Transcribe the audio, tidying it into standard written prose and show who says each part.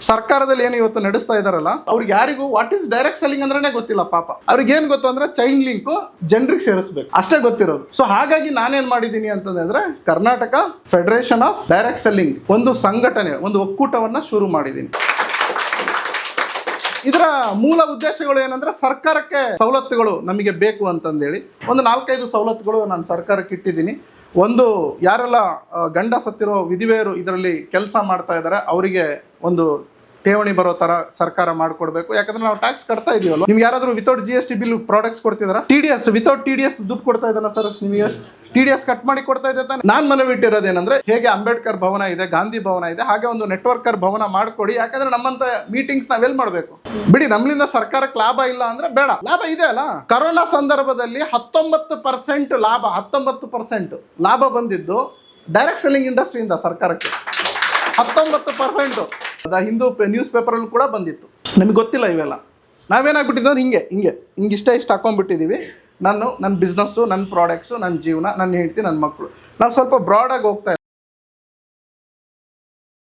Speaker 1: ಸರ್ಕಾರದಲ್ಲಿ ಏನು ಇವತ್ತು ನಡೆಸ್ತಾ ಇದಾರಲ್ಲ ಅವ್ರಿಗೆ ಯಾರಿಗೂ ವಾಟ್ ಈಸ್ ಡೈರೆಕ್ಟ್ ಸೆಲ್ಲಿಂಗ್ ಅಂದ್ರೆ ಗೊತ್ತಿಲ್ಲ ಪಾಪ. ಅವ್ರಿಗೆ ಏನ್ ಗೊತ್ತು ಅಂದ್ರೆ ಚೈನ್ ಲಿಂಕ್ ಜನರಿಗೆ ಸೇರಿಸಬೇಕು ಅಷ್ಟೇ ಗೊತ್ತಿರೋದು. ಸೊ ಹಾಗಾಗಿ ನಾನೇನ್ ಮಾಡಿದ್ದೀನಿ ಅಂತಂದ್ರೆ Karnataka federation of direct selling ಒಂದು ಸಂಘಟನೆ, ಒಂದು ಒಕ್ಕೂಟವನ್ನ ಶುರು ಮಾಡಿದ್ದೀನಿ. ಇದರ ಮೂಲ ಉದ್ದೇಶಗಳು ಏನಂದ್ರೆ ಸರ್ಕಾರಕ್ಕೆ ಸವಲತ್ತುಗಳು ನಮಗೆ ಬೇಕು ಅಂತಂದೇಳಿ ಒಂದು 4-5 ಸವಲತ್ತುಗಳು ನಾನು ಸರ್ಕಾರಕ್ಕೆ ಇಟ್ಟಿದ್ದೀನಿ. ಒಂದು, ಯಾರೆಲ್ಲ ಗಂಡ ಸತ್ತಿರೋ ವಿಧವೆಯರು ಇದರಲ್ಲಿ ಕೆಲಸ ಮಾಡ್ತಾ ಇದ್ದಾರೆ ಅವರಿಗೆ ಒಂದು ಠೇವಣಿ ಬರೋ ತರ ಸರ್ಕಾರ ಮಾಡ್ಕೊಡ್ಬೇಕು. ಯಾಕಂದ್ರೆ ನಾವು ಟ್ಯಾಕ್ಸ್ ಕಟ್ತಾ ಇದೀವಲ್ಲ. ನಿಮ್ಗೆ ಯಾರಾದ್ರೂ ವಿತೌಟ್ GST ಬಿಲ್ ಪ್ರಾಡಕ್ಟ್ಸ್ ಕೊಡ್ತಿದಾರ? TDS ವಿತೌಟ್ TDS ದುಡ್ಡು ಕೊಡ್ತಾ ಇದ್ದಾನ ಸರ್? ನಿಮಗೆ TDS ಕಟ್ ಮಾಡಿ ಕೊಡ್ತಾ ಇದೆ ತಾನೆ. ನಾನು ಮನವಿ ಇಟ್ಟಿರೋದೇನಂದ್ರೆ, ಹೇಗೆ ಅಂಬೇಡ್ಕರ್ ಭವನ ಇದೆ, ಗಾಂಧಿ ಭವನ ಇದೆ, ಹಾಗೆ ಒಂದು ನೆಟ್ವರ್ಕರ್ ಭವನ ಮಾಡ್ಕೊಡಿ. ಯಾಕಂದ್ರೆ ನಮ್ಮಂತ ಮೀಟಿಂಗ್ಸ್ ನಾವೆಲ್ಲಿ ಮಾಡ್ಬೇಕು? ಬಿಡಿ, ನಮ್ಮಿಂದ ಸರ್ಕಾರಕ್ಕೆ ಲಾಭ ಇಲ್ಲ ಅಂದ್ರೆ ಬೇಡ. ಲಾಭ ಇದೆ ಅಲ್ಲ. ಕರೋನಾ ಸಂದರ್ಭದಲ್ಲಿ 19% ಲಾಭ, 19% ಲಾಭ ಬಂದಿದ್ದು ಡೈರೆಕ್ಟ್ ಸೆಲ್ಲಿಂಗ್ ಇಂಡಸ್ಟ್ರಿಯಿಂದ ಸರ್ಕಾರಕ್ಕೆ. 19%. ಹಿಂದೂ ನ್ಯೂಸ್ ಪೇಪರಲ್ಲಿ ಕೂಡ ಬಂದಿತ್ತು. ನಮಗೆ ಗೊತ್ತಿಲ್ಲ ಇವೆಲ್ಲ. ನಾವೇನಾಗ್ಬಿಟ್ಟಿದ್ವಿ ಅಂದ್ರೆ ಹಿಂಗೆ ಇಷ್ಟ ಹಾಕೊಂಡ್ಬಿಟ್ಟಿದ್ದೀವಿ. ನನ್ನ ಬಿಸ್ನೆಸ್ಸು, ನನ್ನ ಪ್ರಾಡಕ್ಟ್ಸು, ನನ್ನ ಜೀವನ, ನನ್ನ ಹೆಂಡತಿ, ನನ್ನ ಮಕ್ಕಳು. ನಾವು ಸ್ವಲ್ಪ ಬ್ರಾಡಾಗಿ ಹೋಗ್ತಾ